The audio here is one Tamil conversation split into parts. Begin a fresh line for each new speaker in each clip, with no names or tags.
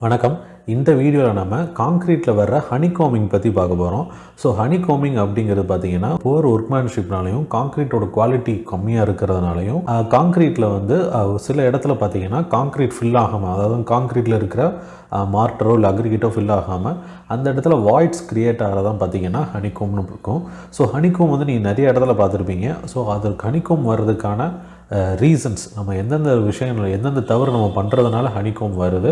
வணக்கம். இந்த வீடியோவில் நம்ம காங்க்ரீட்டில் வர்ற ஹனிகாமிங் பற்றி பார்க்க போகிறோம். ஸோ ஹனிகாமிங் அப்படிங்கிறது பார்த்தீங்கன்னா புவர் ஒர்க்மேன்ஷிப்னாலையும் காங்க்ரீட்டோட குவாலிட்டி கம்மியாக இருக்கிறதுனாலையும் காங்க்ரீட்டில் வந்து சில இடத்துல பார்த்தீங்கன்னா காங்க்ரீட் ஃபில் ஆகாமல், அதாவது காங்க்ரீட்டில் இருக்கிற மார்ட்டரோ இல்லை அக்ரிகேட்டோ ஃபில் ஆகாமல் அந்த இடத்துல வாய்ட்ஸ் க்ரியேட் ஆகிறதான் பார்த்தீங்கன்னா ஹனிகாம்னு இருக்கும். ஸோ ஹனிகாம் வந்து நீங்கள் நிறைய இடத்துல பார்த்துருப்பீங்க. ஸோ அது ஹனிகாம் வர்றதுக்கான ரீசன்ஸ், நம்ம எந்தெந்த விஷயங்கள் எந்தெந்த தவறு நம்ம பண்ணுறதுனால ஹனிகாம் வருது,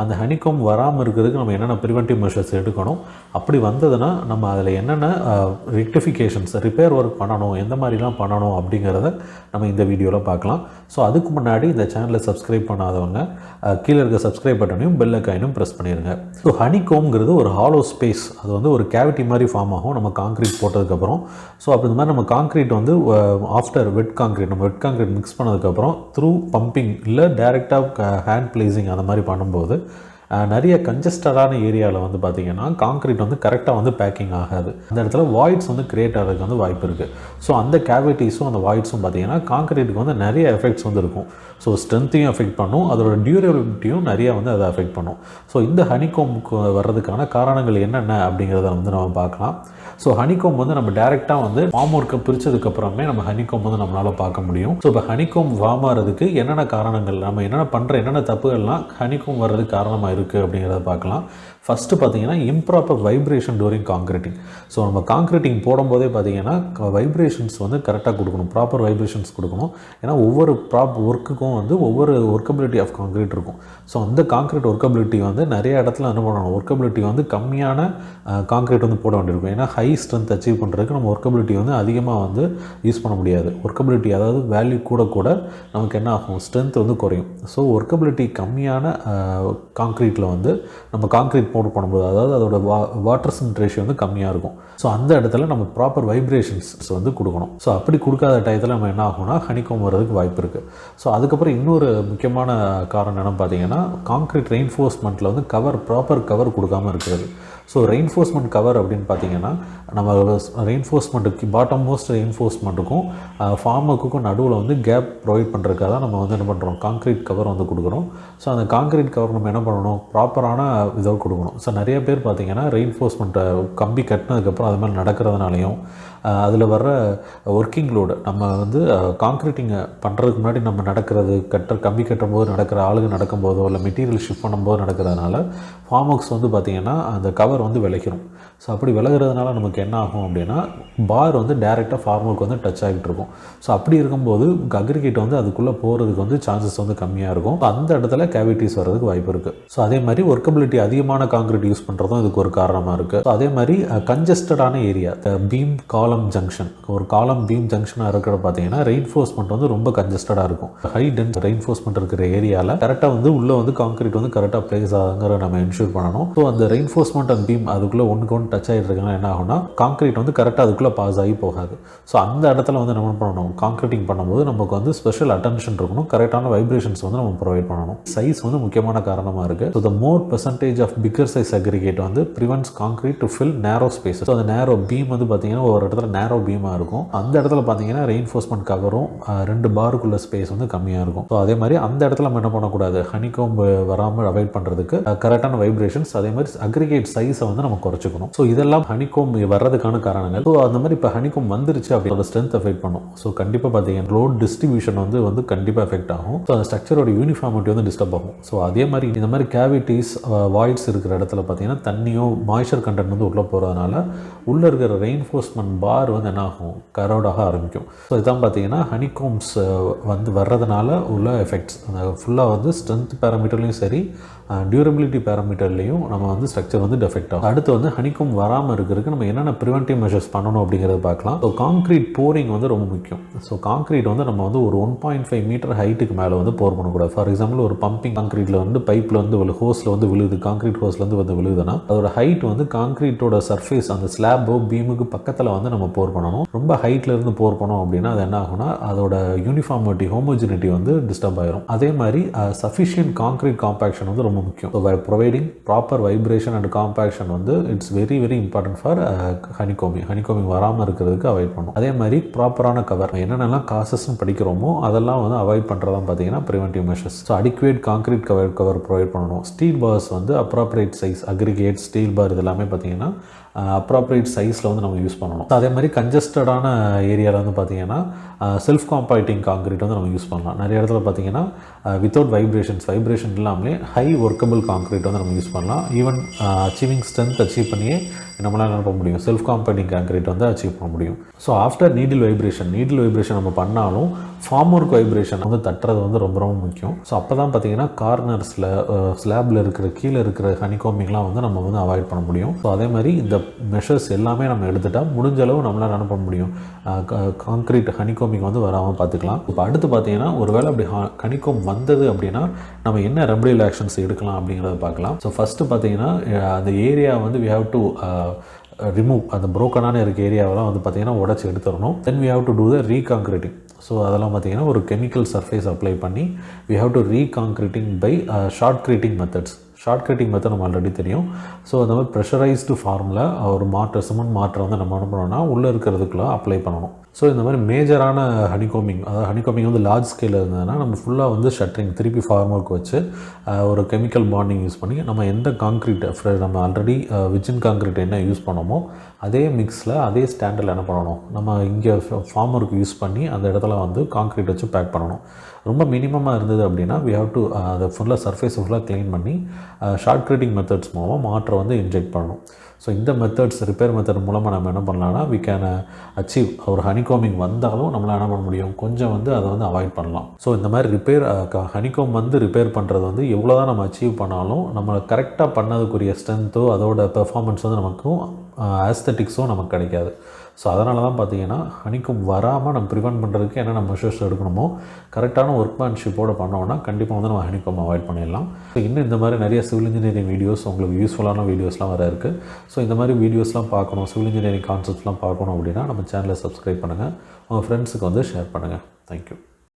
அந்த ஹனிகாம் வராமல் இருக்கிறதுக்கு நம்ம என்னென்ன ப்ரிவென்டிவ் மெஷர்ஸ் எடுக்கணும், அப்படி வந்ததுன்னா நம்ம அதில் என்னென்ன ரெக்டிஃபிகேஷன்ஸ் ரிப்பேர் ஒர்க் பண்ணணும், எந்த மாதிரிலாம் பண்ணணும் அப்படிங்கிறத நம்ம இந்த வீடியோவில் பார்க்கலாம். ஸோ அதுக்கு முன்னாடி இந்த சேனலை சப்ஸ்கிரைப் பண்ணாதவங்க கீழே இருக்க சப்ஸ்கிரைப் பட்டனையும் பெல் ஐக்கானையும் ப்ரெஸ் பண்ணிடுங்க. ஸோ ஹனிகாம்ங்கிறது ஒரு ஹாலோ ஸ்பேஸ், அது வந்து ஒரு கேவிட்டி மாதிரி ஃபார்ம் ஆகும் நம்ம காங்க்ரீட் போட்டதுக்கப்புறம். ஸோ அப்படி இந்த மாதிரி நம்ம காங்க்ரீட் வந்து ஆஃப்டர் வெட் காங்க்ரீட் மிக்ஸ் பண்ணதுக்கப்புறம் த்ரூ பம்பிங் இல்லை டைரெக்டாக ஹேண்ட் பிளேசிங் அந்த மாதிரி பண்ணும்போது நிறைய கன்ஜஸ்டடான ஏரியாவில் வந்து பார்த்திங்கன்னா காங்க்ரீட் வந்து கரெக்டாக வந்து பேக்கிங் ஆகாது. அந்த இடத்துல வாய்ட்ஸ் வந்து கிரியேட் ஆகிறதுக்கு வந்து வாய்ப்பு இருக்குது. ஸோ அந்த கேவிட்டிஸும் அந்த வாய்ட்ஸும் பார்த்திங்கன்னா காங்க்ரீட்டுக்கு வந்து நிறைய எஃபெக்ட்ஸ் வந்து இருக்கும். ஸோ ஸ்ட்ரென்த்தையும் எஃபெக்ட் பண்ணும், அதோட டியூரபிலிட்டியும் நிறைய வந்து அதை எஃபெக்ட் பண்ணும். ஸோ இந்த ஹனிகாம்க்கு வர்றதுக்கான காரணங்கள் என்னென்ன அப்படிங்கிறத வந்து நம்ம பார்க்கலாம். ஸோ ஹனிகாம் வந்து நம்ம டேரெக்டாக வந்து ஃபார்ம் ஒர்க்கை பிரித்ததுக்கப்புறமே நம்ம ஹனிகாம் வந்து நம்மளால் பார்க்க முடியும். ஸோ இப்போ ஹனிகாம் ஃபார்ம் ஆகிறதுக்கு என்னென்ன காரணங்கள், நம்ம என்னென்ன பண்ணுற என்னென்ன தப்புகள்லாம் ஹனிகாம் வர்றதுக்கு காரணமாக இருக்குது அப்படிங்கிறத பார்க்கலாம். ஃபஸ்ட்டு பார்த்தீங்கன்னா இம்ப்ராப்பர் வைப்ரேஷன் டூரிங் காங்க்ரீட்டிங். ஸோ நம்ம காங்க்ரீட்டிங் போடும்போதே பார்த்தீங்கன்னா வைப்ரேஷன்ஸ் வந்து கரெக்டாக கொடுக்கணும், ப்ராப்பர் வைப்ரேஷன்ஸ் கொடுக்கணும். ஏன்னா ஒவ்வொரு ஒர்க்குக்கும் வந்து ஒவ்வொரு ஒர்க்கபிலிட்டி ஆஃப் காங்க்ரீட் இருக்கும். ஸோ அந்த காங்க்ரீட் ஒர்க்கபிலிட்டி வந்து நிறைய இடத்துல என்ன பண்ணணும், ஒர்க்கபிலிட்டி வந்து கம்மியான காங்க்ரீட் வந்து போட வேண்டியிருக்கும். ஏன்னா ஹை ஸ்ட்ரென்த் அச்சீவ் பண்ணுறதுக்கு நம்ம ஒர்க்கபிலிட்டி வந்து அதிகமாக வந்து யூஸ் பண்ண முடியாது. ஒர்க்கபிலிட்டி அதாவது வேல்யூ கூட நமக்கு என்ன ஆகும், ஸ்ட்ரென்த் வந்து குறையும். ஸோ ஒர்க்கபிலிட்டி கம்மியான காங்க்ரீட்டில் வந்து நம்ம காங்க்ரீட் போட்டு பண்ணும்போது, அதாவது அதோட வாட்டர் சிமெண்ட் ரேஷியோ வந்து கம்மியாக இருக்கும். ஸோ அந்த இடத்துல நம்ம ப்ராப்பர் வைப்ரேஷன்ஸ் வந்து கொடுக்கணும். ஸோ அப்படி கொடுக்காத டயத்தில் நம்ம என்ன ஆகும்னா ஹனிகாம் வர்றதுக்கு வாய்ப்பு இருக்குது. ஸோ அதுக்கப்புறம் இன்னொரு முக்கியமான காரணம் என்னன்னு பார்த்தீங்கன்னா காங்க்ரீட் ரெயின்ஃபோர்ஸ்மெண்ட்டில் வந்து ப்ராப்பர் கவர் கொடுக்காமல் இருக்கிறது. ஸோ ரெயின்ஃபோர்ஸ்மெண்ட் கவர் அப்படின்னு பார்த்தீங்கன்னா நம்ம ரெயின்ஃபோர்ஸ்மெண்ட்டுக்கு பாட்டம் மோஸ்ட் ரெயின்ஃபோர்ஸ்மெண்ட்டுக்கும் ஃபார்முக்கும் நடுவில் வந்து கேப் ப்ரொவைட் பண்ணுறதுக்காக தான் நம்ம வந்து என்ன பண்ணுறோம், காங்க்ரீட் கவர் வந்து கொடுக்குறோம். ஸோ அந்த காங்க்ரீட் கவர் நம்ம என்ன பண்ணணும், ப்ராப்பரான இதை கொடுக்கணும். ஸோ நிறைய பேர் பார்த்தீங்கன்னா ரெயின்ஃபோர்ஸ்மெண்ட்டை கம்பி கட்டினதுக்கப்புறம் அது மாதிரி நடக்கிறதுனாலையும் அதில் வர்ற ஒர்க்கிங் லோடு, நம்ம வந்து காங்க்ரீட்டிங்கை பண்ணுறதுக்கு முன்னாடி நம்ம கம்பி கட்டும்போது நடக்கிற ஆளுங்க நடக்கும்போதோ இல்லை மெட்டீரியல் ஷிஃப்ட் பண்ணும்போது நடக்கிறதுனால ஃபார்ம் ஒர்க்ஸ் வந்து பார்த்திங்கன்னா அந்த கவர் வந்து விளைக்கிறோம். ஸோ அப்படி விலகிறதுனால நமக்கு என்ன ஆகும் அப்படின்னா பார் வந்து டேரெக்டாக ஃபார்ம் ஒர்க் வந்து டச் ஆகிட்டு இருக்கும். ஸோ அப்படி இருக்கும்போது அக்ரிகேட் வந்து அதுக்குள்ளே போகிறதுக்கு வந்து சான்சஸ் வந்து கம்மியாக இருக்கும். அந்த இடத்துல கேவிட்டிஸ் வர்றதுக்கு வாய்ப்பு இருக்குது. ஸோ அதே மாதிரி ஒர்க்கபிலிட்டி அதிகமான காங்க்ரீட் யூஸ் பண்ணுறதும் இதுக்கு ஒரு காரணமாக இருக்குது. ஸோ அதே மாதிரி கன்ஜஸ்டடான ஏரியா, பீம் காலம் ஜங்ஷன், ஒரு காலம் பீம் ஜங்ஷனாக இருக்கிற பார்த்தீங்கன்னா ரெயின்ஃபோர்ஸ்மெண்ட் வந்து ரொம்ப கன்ஜஸ்டடாக இருக்கும். ஹை டென்ஸ் ரெயின்ஃபோர்ஸ்மெண்ட் இருக்கிற ஏரியாவில் கரெக்டாக வந்து உள்ளே வந்து காங்க்ரீட் வந்து கரெக்டாக பிளேஸ் ஆகுங்கிற நம்ம என்ஷூர் பண்ணணும். ஸோ அந்த ரெயின்ஃபோர்ஸ்மெண்ட் அண்ட் பீம் அதுக்குள்ளே ஒன்றுக்கு ஒன்று டச் ஆகிட்டு இருக்குன்னா என்ன ஆகும்னா காங்க்ரீட் வந்து கரெக்டாக அதுக்குள்ளே பாஸ் ஆகி போகாது. ஸோ அந்த இடத்துல வந்து நம்ம பண்ணணும், காங்க்ரீட்டிங் பண்ணும்போது நமக்கு வந்து ஸ்பெஷல் அட்டென்ஷன் இருக்கணும், கரெக்டான வைப்ரேஷன்ஸ் வந்து நம்ம ப்ரொவைட் பண்ணணும். சைஸ் வந்து முக்கியமான காரணமாக இருக்குது. So the more percentage of bigger size aggregate வந்து prevents concrete to fill narrow space. So அந்த நேரோ பீம் வந்து பார்த்தீங்கன்னா ஒரு இடத்துல நேரோ பீமாக இருக்கும். அந்த இடத்துல பார்த்தீங்கன்னா ரெயின்ஃபோர்ஸ்மெண்ட் கவரும் 2 பாருக்குள்ள ஸ்பேஸ் வந்து கம்மியாக இருக்கும். ஸோ அதே மாதிரி அந்த இடத்துல நம்ம என்ன பண்ணக்கூடாது, ஹனிகாம் வராமல் அவாய்ட் பண்ணுறதுக்கு கரெக்டான வைப்ரேஷன்ஸ், அதே மாதிரி அக்ரிகேட் சைஸை வந்து நம்ம குறைச்சிக்கணும். ஸோ இதெல்லாம் ஹனிகாம் வர்றதுக்கான காரணங்கள். ஸோ அந்த மாதிரி இப்போ ஹனிகாம் வந்துருச்சு அப்படின்ற ஸ்ட்ரென்த் எஃபெக்ட் பண்ணும். ஸோ கண்டிப்பாக பார்த்தீங்கன்னா லோட் டிஸ்ட்ரிபியூஷன் வந்து கண்டிப்பாக எஃபெக்ட் ஆகும். ஸோ அந்த ஸ்ட்ரக்சரோட யூனிஃபார்மிட்டி வந்து டிஸ்டர்ப் ஆகும். ஸோ அதே மாதிரி இந்த மாதிரி கேவிட்டிஸ் வாய்ட்ஸ் இருக்கிற இடத்துல பார்த்தீங்கன்னா தண்ணியோ மாய்ச்சர் கண்டென்ட் வந்து உள்ளே போகிறதுனால உள்ளே இருக்கிற ரெயின்ஃபோர்ஸ்மெண்ட் பார் வந்து என்ன ஆகும், கரோடாக ஆரம்பிக்கும். ஸோ இதான் பார்த்தீங்கன்னா ஹனிகாம்ஸ் வந்து வர்றதுனால உள்ள எஃபெக்ட்ஸ். அந்த ஃபுல்லாக வந்து ஸ்ட்ரென்த் பேராமீட்டர்லையும் சரி டியூரபிலிட்டி பேராமீட்டர்லையும் நம்ம வந்து ஸ்ட்ரக்சர் வந்து டெஃபெக்ட் ஆகும். அடுத்து வந்து ஹனிகாம் வராமல் இருக்கிறதுக்கு நம்ம என்னென்ன ப்ரிவென்டிவ் மெஷர்ஸ் பண்ணணும் அப்படிங்கிறத பார்க்கலாம். ஸோ காங்க்ரீட் போரிங் வந்து ரொம்ப முக்கியம். ஸோ காங்க்ரீட் வந்து நம்ம வந்து ஒரு 1.5 மீட்டர் ஹைட்டுக்கு மேலே வந்து போர் பண்ணக்கூடாது. ஃபார் எக்ஸாம்பிள் ஒரு பம்பிங் காங்க்ரீட்டில் வந்து பைப்பில் வந்து ஹோஸில் வந்து விழுது, காங்க்ரீட் ஹோஸ்லேருந்து வந்து விழுதுன்னா அதோட ஹைட் வந்து காங்க்ரீட்டோட சர்ஃபேஸ் அந்த ஸ்லாபோ பீமுக்கு பக்கத்தில் வந்து நம்ம நம்ம போர் பண்ணணும். ரொம்ப ஹைட்டில் இருந்து போர் பண்ணோம் அப்படின்னா அது என்ன ஆகும்னா அதோட யூனிஃபார்மிட்டி ஹோமோஜினிட்டி வந்து டிஸ்டர்ப் ஆயிரும். அதே மாதிரி சஃபிஷியன்ட் கான்க்ரீட் காம்பாக்ஷன் வந்து ரொம்ப முக்கியம். So providing proper vibration and compaction வந்து it's very very important for honeycombing வராமல் இருக்கிறதுக்கு அவாய்ட் பண்ணும். அதே மாதிரி ப்ராப்பரான கவர் என்னென்னலாம் காசஸ்ன்னு படிக்கிறோமோ அதெல்லாம் வந்து அவாய்ட் பண்ணுறதா பார்த்தீங்கன்னா preventive measures. So adequate concrete cover provide பண்ணணும். ஸ்டீல் பார்ஸ் வந்து appropriate size, aggregate, steel bar இது எல்லாமே பார்த்தீங்கன்னா அப்ராப்ரியேட் சைஸில் வந்து நம்ம யூஸ் பண்ணணும். அதே மாதிரி கன்ஜஸ்டடான ஏரியாவில் வந்து பார்த்தீங்கன்னா செல்ஃப் காம்பேக்டிங் கான்க்ரீட் வந்து நம்ம யூஸ் பண்ணலாம். நிறைய இடத்துல பார்த்தீங்கன்னா வித்தவுட் வைப்ரேஷன் இல்லாமலே ஹை ஒர்க்கபிள் கான்க்ரீட் வந்து நம்ம யூஸ் பண்ணலாம். ஈவன் அச்சீவிங் ஸ்ட்ரென்த் அச்சீவ் பண்ணியே நம்மளால் என்ன பண்ண முடியும், செல்ஃப் காம்பேக்டிங் கான்க்ரீட் வந்து அச்சீவ் பண்ண முடியும். ஸோ ஆஃப்டர் நீடில் வைப்ரேஷன் நம்ம பண்ணாலும் ஃபார்ம்வொர்க் வைப்ரேஷன் வந்து தட்டுறது வந்து ரொம்ப ரொம்ப முக்கியம். ஸோ அப்போ தான் பார்த்தீங்கன்னா கார்னர்ஸில் ஸ்லாபில் இருக்கிற கீழே இருக்கிற ஹனிகாமிங்லாம் வந்து நம்ம வந்து அவாய்ட் பண்ண முடியும். ஸோ அதே மாதிரி இந்த மெஷர்ஸ் எல்லாமே நம்ம எடுத்துட்டால் முடிஞ்ச அளவு நம்மளால் என்ன பண்ண முடியும், கான்க்ரீட் ஹனிகாமிங் வந்து வராமல் பார்த்துக்கலாம். இப்போ அடுத்து பார்த்தீங்கன்னா ஒருவேளை அப்படி ஹனிகாம் வந்தது அப்படின்னா நம்ம என்ன ரெமடியல் ஆக்ஷன்ஸ் எடுக்கலாம் அப்படிங்கிறத பார்க்கலாம். ஸோ ஃபஸ்ட்டு பார்த்தீங்கன்னா அந்த ஏரியா வந்து வி ஹாவ் டு ரிமூவ், அந்த ப்ரோக்கனான இருக்க ஏரியாவெல்லாம் வந்து பார்த்திங்கன்னா உடச்சி எடுத்துடணும். Then we have to do the reconcreting. So அதெல்லாம் பார்த்திங்கன்னா ஒரு கெமிக்கல் சர்ஃபேஸ் அப்ளை பண்ணி we have to reconcreting by shotcreting methods. Shotcreting method நம்ம ஆல்ரெடி தெரியும். ஸோ அந்த மாதிரி ப்ரெஷரைஸ்டு ஃபார்மில் ஒரு சிமெண்ட் மாற்றம் வந்து நம்ம என்ன பண்ணோம்னா உள்ளே இருக்கிறதுக்குள்ளே அப்ளை பண்ணணும். ஸோ இந்த மாதிரி மேஜரான ஹனிகாமிங், அதாவது ஹனிகாமிங் வந்து லார்ஜ் ஸ்கேலில் இருந்ததுன்னா நம்ம ஃபுல்லாக வந்து ஷட்டரிங் திருப்பி ஃபார்ம்வொர்க் வச்சு ஒரு கெமிக்கல் பாண்டிங் யூஸ் பண்ணி நம்ம எந்த கான்க்ரீட் நம்ம ஆல்ரெடி விச்சின் கான்க்ரீட் என்ன யூஸ் பண்ணோமோ அதே மிக்ஸில் அதே ஸ்டாண்டர்டில் என்ன பண்ணணும், நம்ம இங்கே ஃபார்ம்வொர்க் யூஸ் பண்ணி அந்த இடத்துல வந்து கான்க்ரீட் வச்சு பேக் பண்ணணும். ரொம்ப மினிமமாக இருந்தது அப்படின்னா வி ஹாவ் டு அதை ஃபுல்லாக சர்ஃபேஸை ஃபுல்லாக க்ளீன் பண்ணி ஷார்ட் க்ரீட்டிங் மெத்தட்ஸ் மூலமாக மாற்ற வந்து இன்ஜெக்ட் பண்ணணும். ஸோ இந்த ரிப்பேர் மெத்தட் மூலமாக நம்ம என்ன பண்ணலாம்னா வி கேன் அச்சீவ் ஒரு ஹனிகாமிங் வந்தாலும் நம்மளால் என்ன பண்ண முடியும், கொஞ்சம் வந்து அதை வந்து அவாய்ட் பண்ணலாம். ஸோ இந்த மாதிரி ஹனிகாம் வந்து ரிப்பேர் பண்ணுறது வந்து எவ்வளோ தான் நம்ம அச்சீவ் பண்ணாலும் நம்மளை கரெக்டாக பண்ணதுக்குரிய ஸ்ட்ரென்த்தோ அதோட பெர்ஃபார்மன்ஸ் வந்து நமக்கும் ஆஸ்தட்டிக்ஸும் நமக்கு கிடைக்காது. ஸோ அதனால தான் பார்த்தீங்கன்னா ஹனிகாம் வராமல் நம்ம ப்ரிவென்ட் பண்ணுறதுக்கு என்னென்ன மெஷர்ஸ் எடுக்கணுமோ கரெக்டான ஒர்க்மேன்ஷிப்போடு பண்ணோம்னா கண்டிப்பாக வந்து நம்ம ஹனிகாம் அவாய்ட் பண்ணிடலாம். ஸோ இன்னும் இந்த மாதிரி நிறைய சிவில் இன்ஜினியரிங் வீடியோஸ் உங்களுக்கு யூஸ்ஃபுல்லான வீடியோஸ்லாம் வர இருக்குது. ஸோ இந்த மாதிரி வீடியோஸ்லாம் பார்க்கணும், சிவில் இன்ஜினியரிங் கான்செப்ட்ஸ்லாம் பார்க்கணும் அப்படின்னா நம்ம சேனலை சப்ஸ்கிரைப் பண்ணுங்கள், உங்கள் ஃப்ரெண்ட்ஸுக்கு வந்து ஷேர் பண்ணுங்கள். தேங்க்யூ.